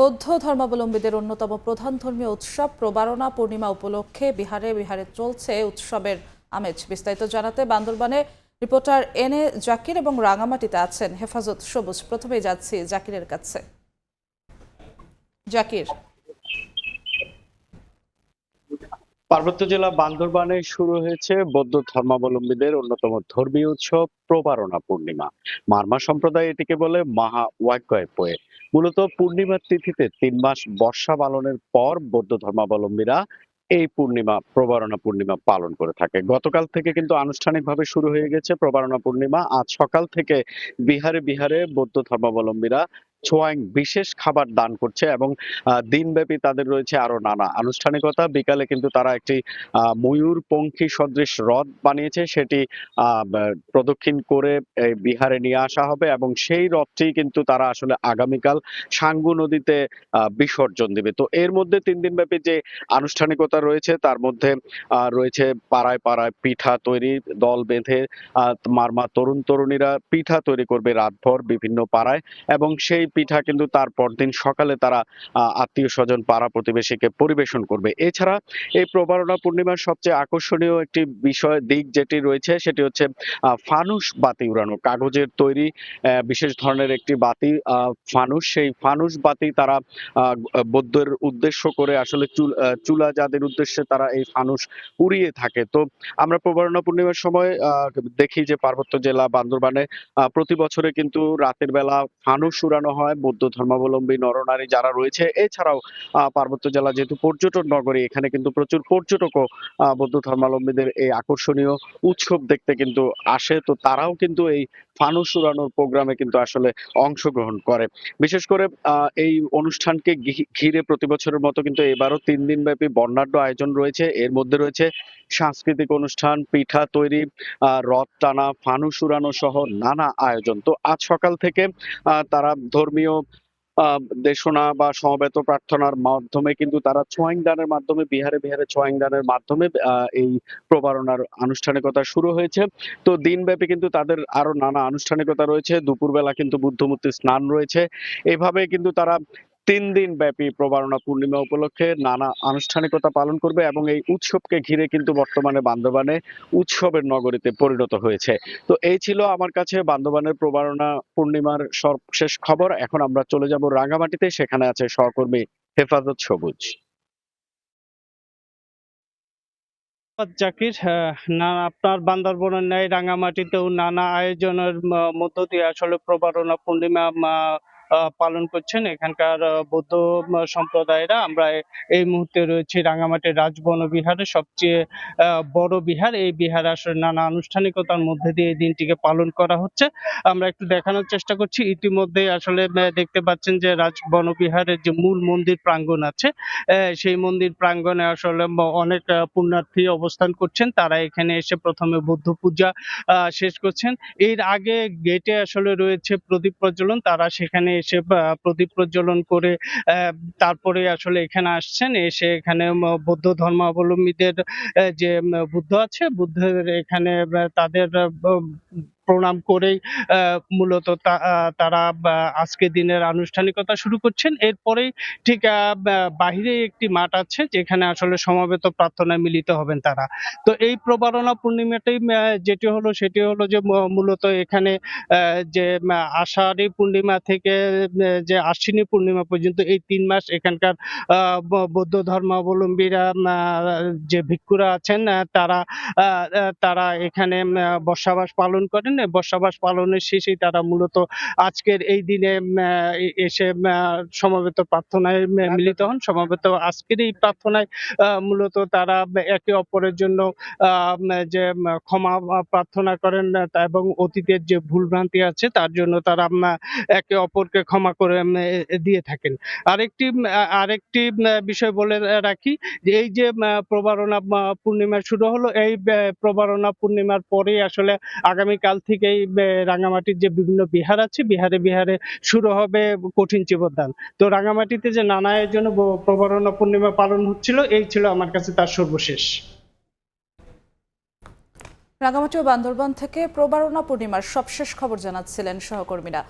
বৌদ্ধ ধর্মাবলম্বীদের অন্যতম প্রধান ধর্মীয় উৎসব প্রবারণা পূর্ণিমা উপলক্ষে বিহারে বিহারে চলছে উৎসবের আমেজ। বিস্তারিত জানাতে বান্দরবানে রিপোর্টার এনে জাকির এবং রাঙামাটিতে আছেন হেফাজত সবুজ। প্রথমেই যাচ্ছি জাকিরের কাছে। জাকির, পার্বত্য জেলা বান্দরবানে শুরু হয়েছে বৌদ্ধ ধর্মাবলম্বীদের অন্যতম ধর্মীয় উৎসব প্রবারণা পূর্ণিমা। মারমা সম্প্রদায় এটিকে বলে মাহা ওয়াগ্যয়। মূলত পূর্ণিমার তিথিতে ৩ মাস বর্ষা পালনের পর বৌদ্ধ ধর্মাবলম্বীরা এই প্রবারণা পূর্ণিমা পালন করে থাকে। গতকাল থেকে কিন্তু আনুষ্ঠানিকভাবে শুরু হয়ে গেছে প্রবারণা পূর্ণিমা। আজ সকাল থেকে বিহারে বিহারে বৌদ্ধ ধর্মাবলম্বীরা ছোয়াইং বিশেষ খাবার দান করছে এবং দিনব্যাপী তাদের রয়েছে আরো নানা আনুষ্ঠানিকতা। বিকালে কিন্তু তারা একটি ময়ূর পঙ্খী সদৃশ রথ বানিয়েছে, সেটি প্রদক্ষিণ করে বিহারে নিয়ে আসা হবে এবং সেই রথটি কিন্তু তারা আসলে আগামীকাল সাঙ্গু নদীতে বিসর্জন দিবে। তো এর মধ্যে ৩ দিন ব্যাপী যে আনুষ্ঠানিকতা রয়েছে তার মধ্যে রয়েছে পাড়ায় পাড়ায় পিঠা তৈরি, দল বেঁধে মারমা তরুণ তরুণীরা পিঠা তৈরি করবে রাতভর বিভিন্ন পাড়ায় এবং সেই পিঠা কিন্তু তার পরদিন সকালে তারা আত্মীয় স্বজন পাড়া প্রতিবেশীকে পরিবেশন করবে। এছাড়া এই প্রবারণা পূর্ণিমার সবচেয়ে আকর্ষণীয় একটি দিক যেটি রয়েছে সেটি হচ্ছে ফানুস বাতি উড়ানো। কাগজের তৈরি বিশেষ ধরনের একটি বাতি ফানুস, সেই ফানুস বাতি তারা বৌদ্ধের উদ্দেশ্য করে আসলে চুলা যাদের উদ্দেশ্যে তারা এই ফানুস উড়িয়ে থাকে। তো আমরা প্রবারণা পূর্ণিমার সময় দেখি যে পার্বত্য জেলা বান্দরবানে প্রতি বছরে কিন্তু রাতের বেলা ফানুস উড়ানো হয় বৌদ্ধ ধর্মাবলম্বী নরনারী যারা রয়েছে। এছাড়াও পার্বত্য জেলা যেহেতু পর্যটন নগরী, এখানে কিন্তু প্রচুর পর্যটকও বৌদ্ধ ধর্মাবলম্বীদের এই আকর্ষণীয় উৎসব দেখতে কিন্তু আসে। তো তারাও কিন্তু এই ফানুস উড়ানোর প্রোগ্রামে কিন্তু আসলে অংশগ্রহণ করে। বিশেষ করে এই অনুষ্ঠানকে ঘিরে প্রতি বছরের মতো কিন্তু এবারও ৩ দিন ব্যাপী বর্ণাঢ্য আয়োজন রয়েছে। এর মধ্যে রয়েছে সাংস্কৃতিক অনুষ্ঠান, পিঠা তৈরি, রথ টানা, ফানুস উড়ানো সহ নানা আয়োজন। তো আজ সকাল থেকে তারা ধর্মীয় দেশনা বা সমবেত প্রার্থনার মাধ্যমে কিন্তু তারা ছোয়াইং দানের মাধ্যমে বিহারে বিহারে ছোয়াইং দানের মাধ্যমে এই প্রবারণার আনুষ্ঠানিকতা শুরু হয়েছে। তো দিনব্যাপী কিন্তু তাদের আরো নানা আনুষ্ঠানিকতা রয়েছে। দুপুরবেলা কিন্তু বুদ্ধমূর্তি স্নান রয়েছে। এভাবে কিন্তু তারা ৩ দিন ব্যাপী প্রবারণা পূর্ণিমা উপলক্ষে নানা আনুষ্ঠানিকতা পালন করবে এবং এই উৎসবকে ঘিরে কিন্তু বর্তমানে বান্দরবানে উৎসবের নগরীতে পরিণত হয়েছে। তো এই ছিল আমার কাছে বান্দরবানের প্রবারণা পূর্ণিমার সর্বশেষ খবর। এখন আমরা চলে যাব রাঙ্গামাটিতে, সেখানে আছে সহকর্মী হেফাজত সবুজ। জাকির, না আপনার বান্দরবনের ন্যায় রাঙামাটিতেও নানা আয়োজনের মধ্য দিয়ে আসলে প্রবারণা পূর্ণিমা পালন করছেন এখানকার বৌদ্ধ সম্প্রদায়েরা। আমরা এই মুহূর্তে রয়েছি রাঙামাটির রাজবন বিহারে, সবচেয়ে বড় বিহার। এই বিহারে আসলে নানা আনুষ্ঠানিকতার মধ্যে দিয়ে এই দিনটিকে পালন করা হচ্ছে। আমরা একটু দেখানোর চেষ্টা করছি। ইতিমধ্যে আসলে দেখতে পাচ্ছেন যে রাজবন বিহারের যে মূল মন্দির প্রাঙ্গণ আছে, সেই মন্দির প্রাঙ্গণে আসলে অনেক পুণ্যার্থী অবস্থান করছেন। তারা এখানে এসে প্রথমে বুদ্ধ পূজা শেষ করছেন। এর আগে গেটে আসলে রয়েছে প্রদীপ প্রজ্বলন। তারা সেখানে এসে প্রদীপ প্রজ্বলন করে তারপরে আসলে এখানে আসছেন। এসে এখানে বৌদ্ধ ধর্মাবলম্বীদের যে বুদ্ধ আছে, বুদ্ধের এখানে তাদের প্রণাম করেই মূলত তারা আজকের দিনের আনুষ্ঠানিকতা শুরু করছেন। এরপরেই ঠিক বাহিরে একটি মাঠ আছে যেখানে আসলে সমবেত প্রার্থনায় মিলিত হবেন তারা। তো এই প্রবারণা পূর্ণিমাটাই সেটি হলো যে মূলত এখানে যে আষাঢ়ী পূর্ণিমা থেকে যে আশ্বিনী পূর্ণিমা পর্যন্ত এই ৩ মাস এখানকার বৌদ্ধ ধর্মাবলম্বীরা যে ভিক্ষুরা আছেন তারা এখানে বসবাস পালন করেন। বসবাস পালনের শেষেই তারা মূলত আজকের এই দিনে এসে সমবেত প্রার্থনায় মিলিত হন। সমবেত আজকের এই প্রার্থনায় মূলত তারা একে অপরের জন্য যে ক্ষমা প্রার্থনা করেন এবং অতীতের যে ভুলভ্রান্তি আছে তার জন্য তারা একে অপরকে ক্ষমা করে দিয়ে থাকেন। আরেকটি বিষয় বলে রাখি যে এই যে প্রবারণা পূর্ণিমা শুরু হলো, এই প্রবারণা পূর্ণিমার পরেই আসলে আগামীকাল থেকেই রাঙামাটির যে বিভিন্ন বিহার আছে, বিহারে বিহারে শুরু হবে কঠিন চিবরদান। তো রাঙামাটিতে যে নানা আয়োজন প্রবারণা পূর্ণিমা পালন হচ্ছিল, এই ছিল আমার কাছে তার সর্বশেষ। রাঙামাটি ও বান্দরবান থেকে প্রবারণা পূর্ণিমার সবশেষ খবর জানাচ্ছিলেন সহকর্মীরা।